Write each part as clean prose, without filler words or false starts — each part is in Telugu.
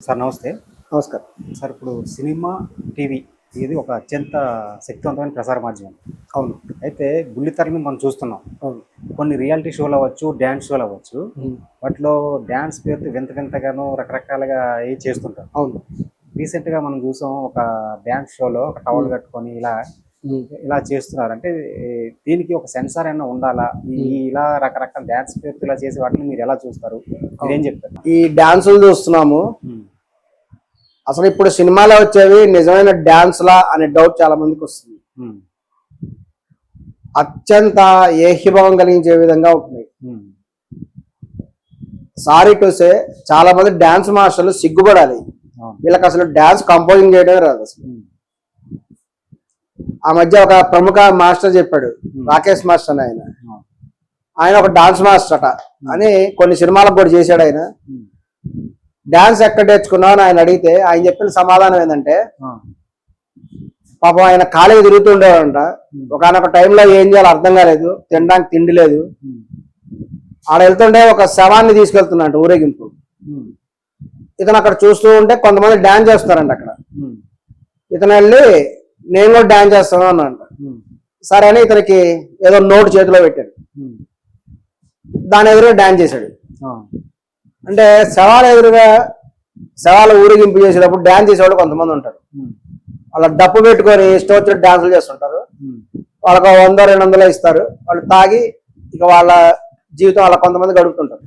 సార్ నమస్తే. నమస్కారం. సార్ ఇప్పుడు సినిమా, టీవీ ఇది ఒక అత్యంత శక్తివంతమైన ప్రసార మాధ్యమం. అవును. అయితే బుల్లితెర మీద మనం చూస్తున్నాం. అవును. కొన్ని రియాలిటీ షోలు అవ్వచ్చు, డ్యాన్స్ షోలు అవ్వచ్చు. వాటిలో డ్యాన్స్ పేరుతో వింత వింతగాను రకరకాలుగా చేస్తుంటారు. అవును. రీసెంట్గా మనం చూసాం, ఒక డ్యాన్స్ షోలో ఒక టవల్ కట్టుకొని ఇలా చేస్తున్నారు. అంటే దీనికి ఒక సెన్సార్ అయినా ఉండాలా? ఇలా రకరకాల డ్యాన్స్ పేరుతో ఇలా చేసే వాటిని మీరు ఎలా చూస్తారు? మీరేం చెప్తారు? ఈ డాన్సులు చూస్తున్నాము, అసలు ఇప్పుడు సినిమాలో వచ్చేవి నిజమైన డాన్స్లా అనే డౌట్ చాలా మందికి వస్తుంది. అత్యంత ఏకీభావం కలిగించే విధంగా ఉంటున్నాయి. సారీ టు సే, చాలా మంది డాన్స్ మాస్టర్లు సిగ్గుపడాలి. వీళ్ళకి అసలు డాన్స్ కంపోజింగ్ చేయడమే రాదు అసలు. ఆ మధ్య ఒక ప్రముఖ మాస్టర్ చెప్పాడు, రాకేష్ మాస్టర్ అని. ఆయన ఒక డాన్స్ మాస్టర్ అట అని కొన్ని సినిమాలకు కూడా చేశాడు. ఆయన డాన్స్ ఎక్కడ నేర్చుకున్నావు అని ఆయన అడిగితే ఆయన చెప్పిన సమాధానం ఏంటంటే, పాపం ఆయన ఖాళీగా తిరుగుతుండేవాడంట. ఒకనొక టైంలో ఏం చేయాలో అర్థం కాలేదు, తినడానికి తిండి లేదు. ఆడ వెళ్తుంటే ఒక శవాన్ని తీసుకెళ్తున్నట్టు ఊరేగింపు. ఇతను అక్కడ చూస్తూ ఉంటే కొంతమంది డాన్స్ చేస్తున్నారంట అక్కడ. ఇతను వెళ్ళి నేను కూడా డాన్స్ చేస్తాను అన్నంట. సరే అని ఇతనికి ఏదో నోటు చేతిలో పెట్టాడు, దాని ఎదురుగా డాన్స్ చేశాడు. అంటే శవాల ఎదురుగా శవాల ఊరేగింపు చేసేటప్పుడు డాన్స్ చేసేవాళ్ళు కొంతమంది ఉంటారు. వాళ్ళ డప్పు పెట్టుకొని ఇష్టం వచ్చిన డాన్సులు చేస్తుంటారు. వాళ్ళకు 100-200 ఇస్తారు. వాళ్ళు తాగి ఇక వాళ్ళ జీవితం అలా కొంతమంది గడుపుతుంటారు.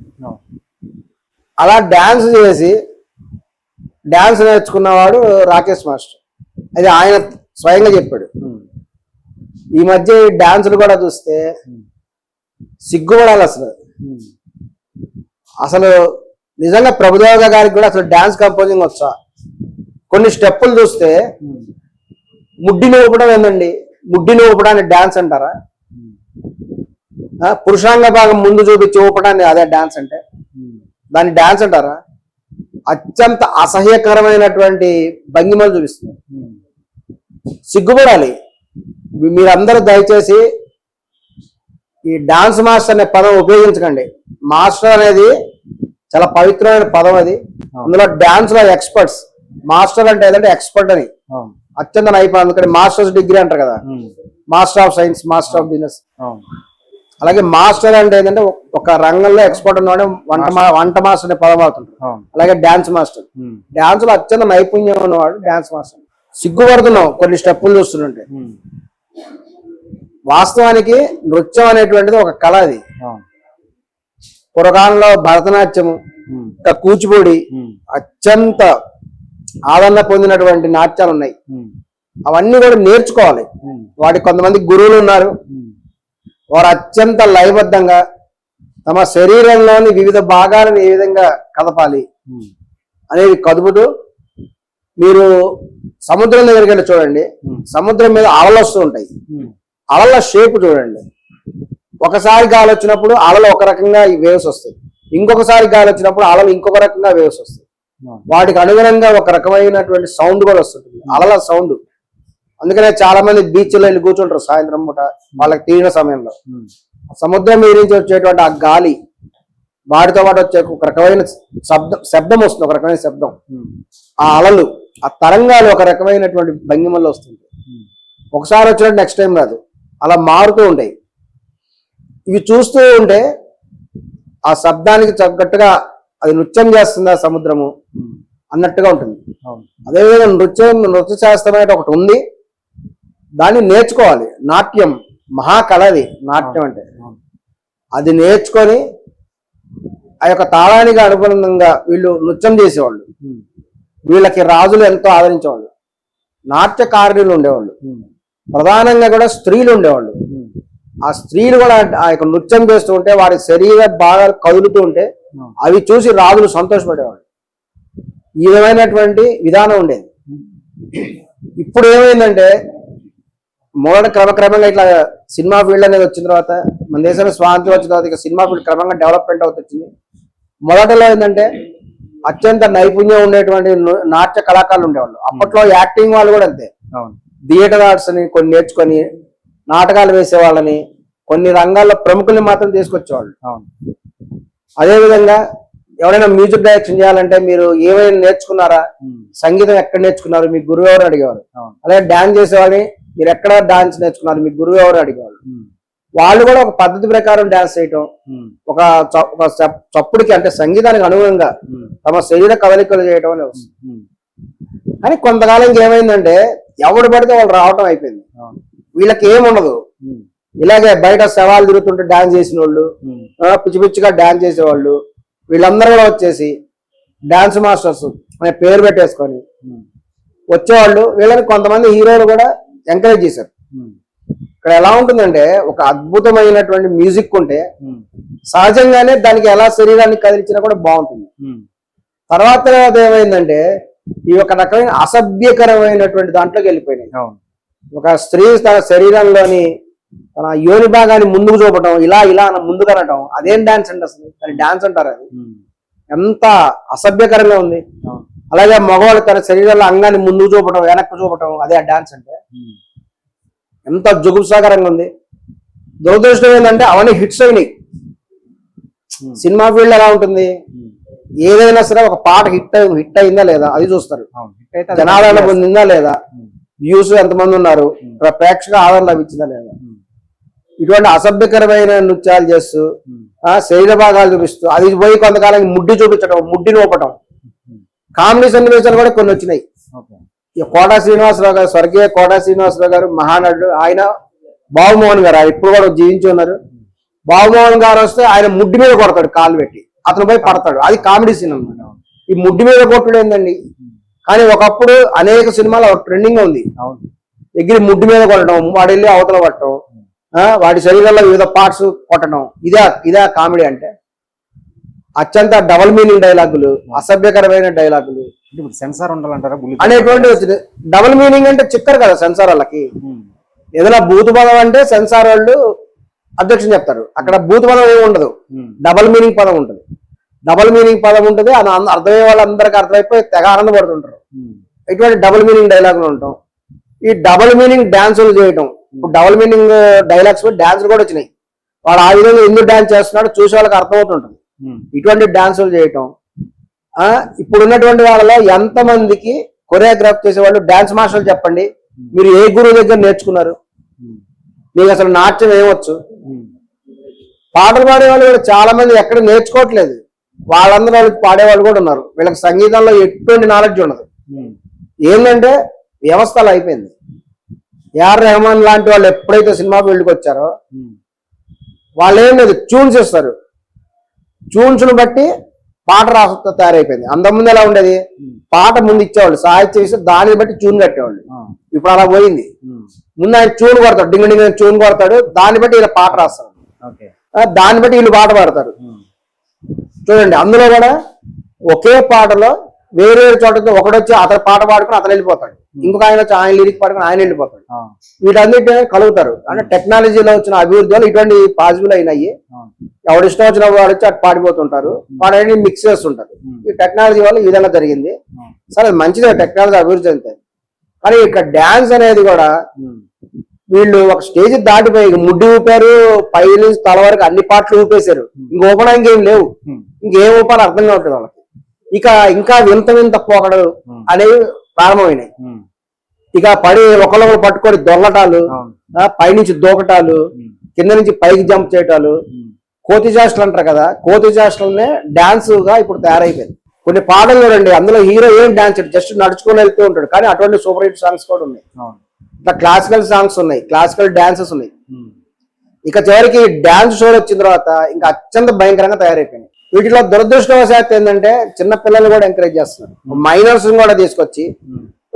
అలా డాన్స్ చేసి డాన్స్ నేర్చుకున్నవాడు రాకేష్ మాస్టర్. అది ఆయన స్వయంగా చెప్పాడు. ఈ మధ్య డాన్సులు కూడా చూస్తే సిగ్గుపడాలి అసలు. అసలు నిజంగా ప్రభుదేవ గారికి కూడా అసలు డాన్స్ కంపోజింగ్ వచ్చా? కొన్ని స్టెప్పులు చూస్తే ముడ్డిని ఊపడం ఏందండి? ముడ్డిని ఊపడాన్ని డాన్స్ అంటారా? పురుషాంగ భాగం ముందు చూపించి ఊపడాన్ని అదే డాన్స్ అంటే? దాన్ని డాన్స్ అంటారా? అత్యంత అసహ్యకరమైనటువంటి భంగిమలు చూపిస్తున్నారు. సిగ్గుపడాలి. మీరందరూ దయచేసి ఈ డాన్స్ మాస్టర్ అనే పదం ఉపయోగించకండి. మాస్టర్ అనేది చాలా పవిత్రమైన పదం. అది అందులో డాన్స్ లో ఎక్స్పర్ట్స్. మాస్టర్ అంటే ఏదంటే ఎక్స్పర్ట్ అని, అత్యంత నైపుణ్యం. అందుకని మాస్టర్స్ డిగ్రీ అంటారు కదా, master of science, master of business. అలాగే మాస్టర్ అంటే ఏంటంటే ఒక రంగంలో ఎక్స్పర్ట్ ఉన్నవాడు వంట మాస్టర్ అనే పదం అవుతుంటారు. అలాగే డాన్స్ మాస్టర్, డాన్స్ లో అత్యంత నైపుణ్యం ఉన్నవాడు డాన్స్ మాస్టర్. సిగ్గుపడుతున్నాం కొన్ని స్టెప్పులు చూస్తుంటే. వాస్తవానికి నృత్యం అనేటువంటిది ఒక కళ. అది పురాణంలో భరతనాట్యము, ఇంకా కూచిపూడి అత్యంత ఆదరణ పొందినటువంటి నాట్యాలు ఉన్నాయి. అవన్నీ కూడా నేర్చుకోవాలి. వాటికి కొంతమంది గురువులు ఉన్నారు. వారు అత్యంత లయబద్ధంగా తమ శరీరంలోని వివిధ భాగాలను ఏ విధంగా కదపాలి అనేది కదుపుతూ, మీరు సముద్రం దగ్గరికి వెళ్ళి చూడండి, సముద్రం మీద అలలు వస్తూ ఉంటాయి. అలల షేప్ చూడండి. ఒకసారి గాలి వచ్చినప్పుడు అలలు ఒక రకంగా వేవ్స్ వస్తాయి, ఇంకొకసారి గాలి వచ్చినప్పుడు అలలు ఇంకొక రకంగా వేవ్స్ వస్తాయి. వాటికి అనుగుణంగా ఒక రకమైనటువంటి సౌండ్ కూడా వస్తుంటుంది, అలల సౌండ్. అందుకనే చాలా మంది బీచ్లో వెళ్ళి కూర్చుంటారు సాయంత్రం పూట వాళ్ళకి తీరిన సమయంలో. సముద్రం మీద నుంచి వచ్చేటువంటి ఆ గాలి, వాటితో పాటు వచ్చే ఒక రకమైన శబ్దం వస్తుంది, ఒక రకమైన శబ్దం. ఆ అలలు, ఆ తరంగాలు ఒక రకమైనటువంటి భంగిమల్లో వస్తుంది. ఒకసారి వచ్చినట్టు నెక్స్ట్ టైం రాదు, అలా మారుతూ ఉంటాయి. ఇవి చూస్తూ ఉంటే ఆ శబ్దానికి తగ్గట్టుగా అది నృత్యం చేస్తుందా సముద్రము అన్నట్టుగా ఉంటుంది. అదేవిధంగా నృత్య శాస్త్రం అనేది ఒకటి ఉంది, దాన్ని నేర్చుకోవాలి. నాట్యం మహాకళ, అది నాట్యం అంటే. అది నేర్చుకొని ఆ యొక్క తాళానికి అనుగుణంగా వీళ్ళు నృత్యం చేసేవాళ్ళు. వీళ్ళకి రాజులు ఎంతో ఆదరించేవాళ్ళు. నాట్యకారులు ఉండేవాళ్ళు, ప్రధానంగా కూడా స్త్రీలు ఉండేవాళ్ళు. ఆ స్త్రీలు కూడా ఆ యొక్క నృత్యం చేస్తూ ఉంటే వారి శరీర భాగాలు కదులుతూ ఉంటే అవి చూసి రాజులు సంతోషపడేవాళ్ళు. ఈ విధమైనటువంటి విధానం ఉండేది. ఇప్పుడు ఏమైందంటే మొదట క్రమక్రమంగా ఇట్లా సినిమా ఫీల్డ్ అనేది వచ్చిన తర్వాత, మన దేశంలో స్వాతంత్రం వచ్చిన తర్వాత ఇక సినిమా ఫీల్డ్ క్రమంగా డెవలప్మెంట్ అవుతుంది. మొదటలో ఏంటంటే అత్యంత నైపుణ్యం ఉండేటువంటి నాట్య కళాకారులు ఉండేవాళ్ళు. అప్పట్లో యాక్టింగ్ వాళ్ళు కూడా అంతే. థియేటర్ ఆర్ట్స్ అని కొన్ని నేర్చుకొని నాటకాలు వేసే వాళ్ళని, కొన్ని రంగాల్లో ప్రముఖుల్ని మాత్రం తీసుకొచ్చేవాళ్ళు. అదేవిధంగా ఎవరైనా మ్యూజిక్ డైరెక్షన్ చేయాలంటే మీరు ఏమైనా నేర్చుకున్నారా, సంగీతం ఎక్కడ నేర్చుకున్నారు, మీ గురువు ఎవరు అడిగేవారు. అలాగే డాన్స్ చేసేవాడిని మీరు ఎక్కడ డాన్స్ నేర్చుకున్నారు, మీ గురువు ఎవరు అడిగేవాళ్ళు. వాళ్ళు కూడా ఒక పద్ధతి ప్రకారం డాన్స్ చేయటం, ఒక చప్పుడికి అంటే సంగీతానికి అనుగుణంగా తమ శరీర కదలికలు చేయటం అనేది వస్తుంది. కానీ కొంతకాలం ఏమైందంటే ఎవడు పడితే వాళ్ళు రావటం అయిపోయింది. వీళ్ళకి ఏముండదు, ఇలాగే బయట శవాలు తిరుగుతుంటే డాన్స్ చేసిన వాళ్ళు, పిచ్చి పిచ్చిగా డాన్స్ చేసేవాళ్ళు, వీళ్ళందరూ కూడా వచ్చేసి డాన్స్ మాస్టర్స్ అనే పేరు పెట్టేసుకొని వచ్చేవాళ్ళు. వీళ్ళని కొంతమంది హీరోలు కూడా ఎంకరేజ్ చేశారు. ఇక్కడ ఎలా ఉంటుందంటే ఒక అద్భుతమైనటువంటి మ్యూజిక్ ఉంటే సహజంగానే దానికి ఎలా శరీరాన్ని కదిలించినా కూడా బాగుంటుంది. తర్వాత ఏమైందంటే ఈ ఒక రకమైన అసభ్యకరమైనటువంటి దాంట్లోకి వెళ్ళిపోయినాయి. ఒక స్త్రీ తన శరీరంలోని తన యోని భాగాన్ని ముందుకు చూపటం, ఇలా ఇలా ముందుకు అనటం, అదేం డాన్స్ అంటే అసలు దాని డాన్స్ అంటారు. అది ఎంత అసభ్యకరంగా ఉంది. అలాగే మగవాళ్ళు తన శరీరంలో అంగాన్ని ముందుకు చూపటం, వెనక్కి చూపటం, అదే ఆ డాన్స్ అంటే ఎంత జుగుప్సాకరంగా ఉంది. దురదృష్టం ఏంటంటే అవన్నీ హిట్స్ అయినాయి. సినిమా ఫీల్డ్ ఎలా ఉంటుంది, ఏదైనా సరే ఒక పాట హిట్ అయిందా లేదా అది చూస్తారు, జనాదరణ పొందిందా లేదా, వ్యూస్ ఎంతమంది ఉన్నారు, ప్రేక్షక ఆదరణ లభించిందా లేదా. ఇటువంటి అసభ్యకరమైన నృత్యాలు చేస్తూ శరీర భాగాలు చూపిస్తూ అది పోయి కొంతకాలం ముడ్డి చూపించడం, ముడ్డి నోపటం, కామెడీ సన్నివేశాలు కూడా కొన్ని వచ్చినాయి. కోటా శ్రీనివాసరావు గారు, స్వర్గీయ కోటా శ్రీనివాసరావు గారు మహానటుడు, ఆయన బాబుమోహన్ గారు ఇప్పుడు కూడా జీవించి ఉన్నారు. బాబుమోహన్ గారు వస్తే ఆయన ముడ్డి మీద కొడతాడు కాలు పెట్టి, అతను పోయి పడతాడు. అది కామెడీ సీన్ అన్నమాట. ఈ ముడ్డి మీద కొట్టుడు ఏందండి. కానీ ఒకప్పుడు అనేక సినిమాలు ట్రెండింగ్ గా ఉంది. ఎగిరి ముడ్డి మీద కొట్టడం, వాడు వెళ్ళి అవతల పట్టడం, వాడి శరీరంలో వివిధ పార్ట్స్ కొట్టడం, ఇదే కామెడీ అంటే. అత్యంత డబల్ మీనింగ్ డైలాగులు, అసభ్యకరమైన డైలాగులు, సెన్సార్ ఉండాలంటారా అనేటువంటి డబల్ మీనింగ్ అంటే చిక్కరు కదా సెన్సార్ వాళ్ళకి. ఏదైనా బూతు పదం అంటే సెన్సార్ వాళ్ళు అబ్జెక్షన్ చెప్తారు. అక్కడ బూతు పదం ఏమి ఉండదు, డబల్ మీనింగ్ పదం ఉంటుంది. డబల్ మీనింగ్ పదం ఉంటుంది, అది అర్థమయ్యే వాళ్ళందరికీ అర్థమైపోయి తెగ ఆనందపడుతుంటారు. ఇటువంటి డబుల్ మీనింగ్ డైలాగులు ఉంటాం. ఈ డబుల్ మీనింగ్ డాన్సులు చేయటం, ఇప్పుడు డబుల్ మీనింగ్ డైలాగ్స్ డాన్సులు కూడా వచ్చినాయి. వాడు ఆ విధంగా ఎందుకు డాన్స్ చేస్తున్నాడు చూసే వాళ్ళకి అర్థమవుతుంటుంది. ఇటువంటి డాన్సులు చేయటం. ఇప్పుడు ఉన్నటువంటి వాళ్ళలో ఎంతమందికి కొరియోగ్రాఫ్ చేసేవాళ్ళు డాన్స్ మాస్టర్లు చెప్పండి, మీరు ఏ గురువు దగ్గర నేర్చుకున్నారు, మీకు అసలు నాట్యం ఏమొచ్చు. పాటలు పాడేవాళ్ళు కూడా చాలా మంది ఎక్కడ నేర్చుకోవట్లేదు. వాళ్ళందరూ వాళ్ళకి పాడేవాళ్ళు కూడా ఉన్నారు. వీళ్ళకి సంగీతంలో ఎటువంటి నాలెడ్జ్ ఉండదు. ఏంటంటే వ్యవస్థలు అయిపోయింది. ఏఆర్ రెహమాన్ లాంటి వాళ్ళు ఎప్పుడైతే సినిమా ఫీల్డ్కి వచ్చారో వాళ్ళు ఏం లేదు, ట్యూన్స్ ఇస్తారు. ట్యూన్స్ ను బట్టి పాట రాష్ట్ర తయారైపోయింది. అంతకుముందు ఎలా ఉండేది, పాట ముందు ఇచ్చేవాళ్ళు, సాహిత్యం ఇస్తే దాన్ని బట్టి ట్యూన్ కట్టేవాళ్ళు. ఇప్పుడు అలా పోయింది. ముందు ఆయన ట్యూన్ కొడతాడు, డింగ్ డింగ్ ట్యూన్ కొడతాడు, దాన్ని బట్టి వీళ్ళు పాట రాస్తారు, దాన్ని బట్టి వీళ్ళు పాట పాడతారు. చూడండి, అందులో కూడా ఒకే పాటలో వేరే చోట ఒకడొచ్చి అతను పాట పాడుకుని అతను వెళ్ళిపోతాడు, ఇంకొక ఆయన వచ్చి ఆయన లిరిక్ పాడుకుని ఆయన వెళ్ళిపోతాడు. వీటన్నిటి కలుగుతారు. అంటే టెక్నాలజీలో వచ్చిన అభివృద్ధి వల్ల ఇటువంటి పాసిబుల్ అయినాయి. ఎవడు ఇష్టం వచ్చిన వాడు వచ్చి అటు పాడిపోతుంటారు, వాడు మిక్స్ చేస్తుంటారు. ఈ టెక్నాలజీ వల్ల ఈ విధంగా జరిగింది. సరే, మంచిదే టెక్నాలజీ అభివృద్ధి అంతే. కానీ ఇక్కడ డాన్స్ అనేది కూడా వీళ్ళు ఒక స్టేజ్ దాటిపోయి ముడ్డి ఊపారు, పై నుంచి తల వరకు అన్ని పాటలు ఊపేశారు. ఇంక ఊపడానికి ఏం లేవు, ఇంకేం ఊపాలి అర్థం కావట్లేదు వాళ్ళకి. ఇంకా వింత వింత పోకడలు అనేవి ప్రారంభమైనాయి. ఇక పడి ఒకళ్ళొకరు పట్టుకొని దొంగటాలు, పైనుంచి దూకటాలు, కింద నుంచి పైకి జంప్ చేయటాలు, కోతి చేష్టలు అంటారు కదా, కోతి చేష్టలనే డాన్స్ గా ఇప్పుడు తయారైపోయింది. కొన్ని పాటలు చూడండి, అందులో హీరో ఏం డాన్స్ జస్ట్ నడుచుకొని వెళ్తూ ఉంటాడు, కానీ అటువంటి సూపర్ హిట్ సాంగ్స్ కూడా ఉన్నాయి. ఇట్లా క్లాసికల్ సాంగ్స్ ఉన్నాయి, క్లాసికల్ డాన్సెస్ ఉన్నాయి. ఇక చివరికి డాన్స్ షోలు వచ్చిన తర్వాత ఇంకా అత్యంత భయంకరంగా తయారైపోయినాయి. వీటిలో దురదృష్టవశాత్తు ఏంటంటే చిన్న పిల్లలు కూడా ఎంకరేజ్ చేస్తున్నారు. మైనర్స్ కూడా తీసుకొచ్చి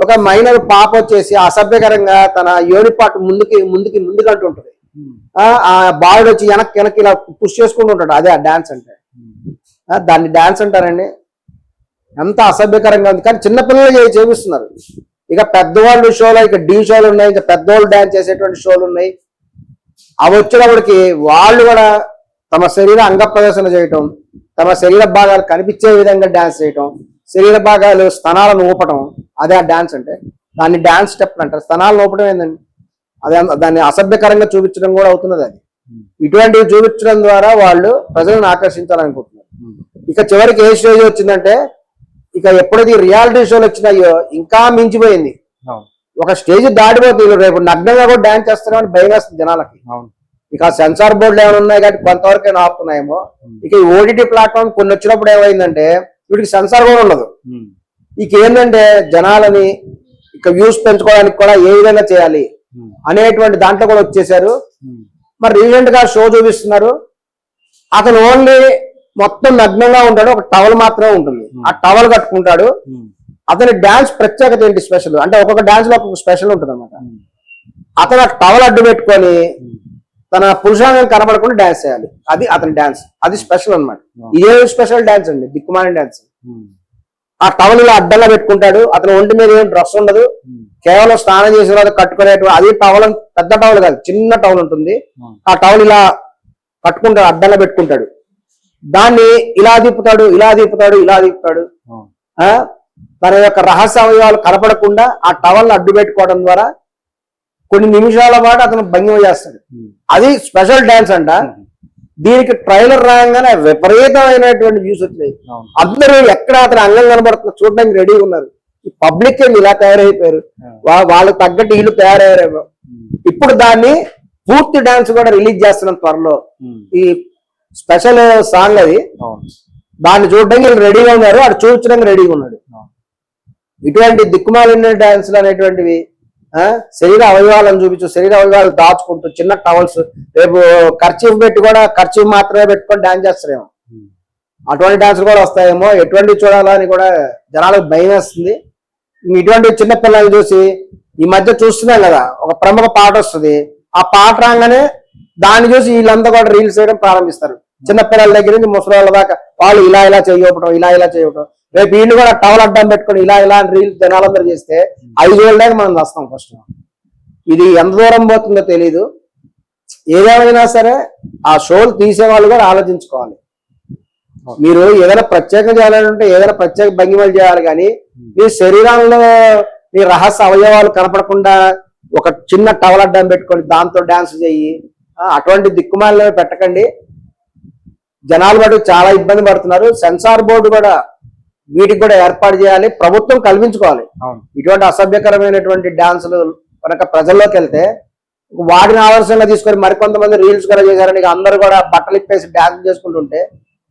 ఒక మైనర్ పాప వచ్చేసి అసభ్యకరంగా తన యోని పాటు ముందుకు అంటుంటది. ఆ బాలుడు వచ్చి వెనక్కి ఇలా పుష్ చేసుకుంటూ ఉంటాడు. అదే ఆ డాన్స్ అంటే, దాన్ని డాన్స్ అంటారండి. ఎంత అసభ్యకరంగా ఉంది. కానీ చిన్నపిల్లలు చేపిస్తున్నారు. ఇక పెద్దవాళ్ళు షోలో, ఇక డీ షోలు ఉన్నాయి, ఇంకా పెద్దవాళ్ళు డాన్స్ చేసేటువంటి షోలు ఉన్నాయి. అవి వచ్చినప్పటికి వాళ్ళు కూడా తమ శరీర అంగ ప్రదర్శన చేయటం, తమ శరీర భాగాలు కనిపించే విధంగా డాన్స్ చేయటం, శరీర భాగాలు స్తనాలను ఊపటం, అదే ఆ డాన్స్ అంటే. దాన్ని డాన్స్ స్టెప్ అంటారు. స్తనాలను ఊపటం ఏంటండి, అదే దాన్ని అసభ్యకరంగా చూపించడం కూడా అవుతున్నది. అది ఇటువంటివి చూపించడం ద్వారా వాళ్ళు ప్రజలను ఆకర్షించాలనుకుంటున్నారు. ఇక చివరికి ఏ స్టేజ్ వచ్చిందంటే ఇక ఎప్పుడైతే రియాలిటీ షోలు వచ్చినాయో ఇంకా మించిపోయింది. అవును ఒక స్టేజ్ దాటిపోతుంది. రేపు నగ్నంగా కూడా డాన్స్ చేస్తున్నామని భయం వేస్తుంది జనాలకి. అవును ఇక సెన్సార్ బోర్డులు ఏమైనా ఉన్నాయి కాబట్టి కొంతవరకు ఆపుతున్నాయేమో. ఇక ఈ ఓటీటీ ప్లాట్ఫామ్ కొన్ని వచ్చినప్పుడు ఏమైందంటే వీటికి సెన్సార్ కూడా ఉండదు. ఇక ఏంటంటే జనాలని ఇక వ్యూస్ పెంచుకోవడానికి కూడా ఏ విధంగా చేయాలి అనేటువంటి దాంట్లో కూడా వచ్చేసారు. మరి రీసెంట్ గా షో చూపిస్తున్నారు, అతను ఓన్లీ మొత్తం నగ్నంగా ఉంటాడు, ఒక టవల్ మాత్రమే ఉంటుంది, ఆ టవల్ కట్టుకుంటాడు. అతని డాన్స్ ప్రత్యేకత ఏంటి స్పెషల్ అంటే ఒక్కొక్క డాన్స్ లో ఒక్కొక్క స్పెషల్ ఉంటుంది అనమాట. అతను ఆ టవల్ అడ్డు పెట్టుకొని తన పురుషాంగం కనబడకుండా డాన్స్ చేయాలి, అది అతని డాన్స్, అది స్పెషల్ అనమాట. ఇదే స్పెషల్ డాన్స్ అండి, దిక్కుమాలిన డాన్స్. ఆ టవల్ ఇలా అడ్డంగా పెట్టుకుంటాడు, అతని ఒంటి మీద ఏం డ్రెస్ ఉండదు, కేవలం స్నానం చేసిన తర్వాత కట్టుకునేటువంటి అది టవల్, పెద్ద టవల్ కాదు చిన్న టవల్ ఉంటుంది. ఆ టవల్ ఇలా కట్టుకుంటాడు, అడ్డంగా పెట్టుకుంటాడు, దాన్ని ఇలా తిప్పుతాడు ఇలా తిప్పుతాడు ఇలా తిప్పుతాడు. తన యొక్క రహస్య అవయవాలు కనపడకుండా ఆ టవల్ అడ్డు పెట్టుకోవడం ద్వారా కొన్ని నిమిషాల పాటు అతను భంగిమ చేస్తాడు. అది స్పెషల్ డాన్స్ అంట. దీనికి ట్రైలర్ రాగానే విపరీతమైనటువంటి వ్యూస్ వచ్చినాయి. అందరూ ఎక్కడ అతను అంగం కనబడుతున్నా చూడడానికి రెడీగా ఉన్నారు. ఈ పబ్లిక్ ఏమి ఇలా తయారైపోయారు, వాళ్ళకి తగ్గట్టు వీళ్ళు తయారయ్యారేమో. ఇప్పుడు దాన్ని పూర్తి డాన్స్ కూడా రిలీజ్ చేస్తున్నాం త్వరలో. ఈ స్పెషల్ సాంగ్ అది, దాన్ని చూడడానికి రెడీగా ఉన్నారు, అది చూపించడానికి రెడీగా ఉన్నాడు. ఇటువంటి దిక్కుమాలిన డాన్సులు అనేటువంటివి శరీర అవయవాలను చూపించు, శరీర అవయవాలు దాచుకుంటూ చిన్న టవల్స్, రేపు ఖర్చీఫ్ పెట్టి కూడా ఖర్చీఫ్ మాత్రమే పెట్టుకొని డాన్స్ చేస్తారేమో, అటువంటి డాన్సులు కూడా వస్తాయేమో. ఎటువంటి చూడాలని కూడా జనాలకు భయం వేస్తుంది. ఇటువంటి చిన్న పిల్లలు చూసి ఈ మధ్య చూస్తున్నాం కదా, ఒక ప్రముఖ పాట వస్తుంది, ఆ పాట రాగానే దాన్ని చూసి వీళ్ళంతా కూడా రీల్స్ చేయడం ప్రారంభిస్తారు. చిన్నపిల్లల దగ్గర నుంచి ముసలి దాకా వాళ్ళు ఇలా ఇలా చేయవటం ఇలా ఇలా చేయవటం. రేపు వీళ్ళు కూడా టవల్ అడ్డం పెట్టుకొని ఇలా ఇలా రీల్స్ జనాలందరూ చేస్తే 5 ఏళ్ళ దాకా మనం వస్తాం. ఫస్ట్ ఇది ఎంత దూరం పోతుందో తెలీదు. ఏదేమైనా సరే ఆ షోలు తీసేవాళ్ళు కూడా ఆలోచించుకోవాలి. మీరు ఏదైనా ప్రత్యేకం చేయాలంటే ఏదైనా ప్రత్యేక భంగిమలు చేయాలి, కానీ మీ శరీరంలో మీ రహస్య అవయవాలు కనపడకుండా ఒక చిన్న టవల్ అడ్డం పెట్టుకొని దాంతో డాన్స్ చెయ్యి, అటువంటి దిక్కుమాలలో పెట్టకండి. జనాలు బట్టి చాలా ఇబ్బంది పడుతున్నారు. సెన్సార్ బోర్డు కూడా వీటికి కూడా ఏర్పాటు చేయాలి, ప్రభుత్వం కల్పించుకోవాలి. ఇటువంటి అసభ్యకరమైనటువంటి డాన్సులు కనుక ప్రజల్లోకి వెళ్తే వాటిని ఆదర్శంగా తీసుకొని మరికొంతమంది రీల్స్ కూడా చేశారని అందరూ కూడా బట్టలు ఇప్పేసి డాన్స్ చేసుకుంటుంటే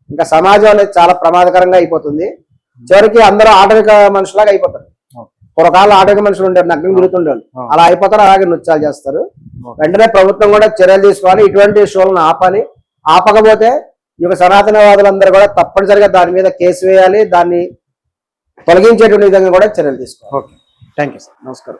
ఇంకా సమాజం అనేది చాలా ప్రమాదకరంగా అయిపోతుంది. చివరికి అందరూ ఆటవిక మనుషులాగా అయిపోతారు. పూర్వకాలం ఆటవిక మనుషులు ఉండేవారు, నగ్నం తిరుగుతుండేవాళ్ళు, అలా అయిపోతారు, అలాగే నృత్యాలు చేస్తారు. వెంటనే ప్రభుత్వం కూడా చర్యలు తీసుకోవాలి, ఇటువంటి షోలను ఆపాలి. ఆపకపోతే ఈ యొక్క సనాతనవాదులందరూ కూడా తప్పనిసరిగా దాని మీద కేసు వేయాలి, దాన్ని తొలగించేటువంటి విధంగా కూడా చర్యలు తీసుకోవాలి. ఓకే, థ్యాంక్ యూ సార్, నమస్కారం.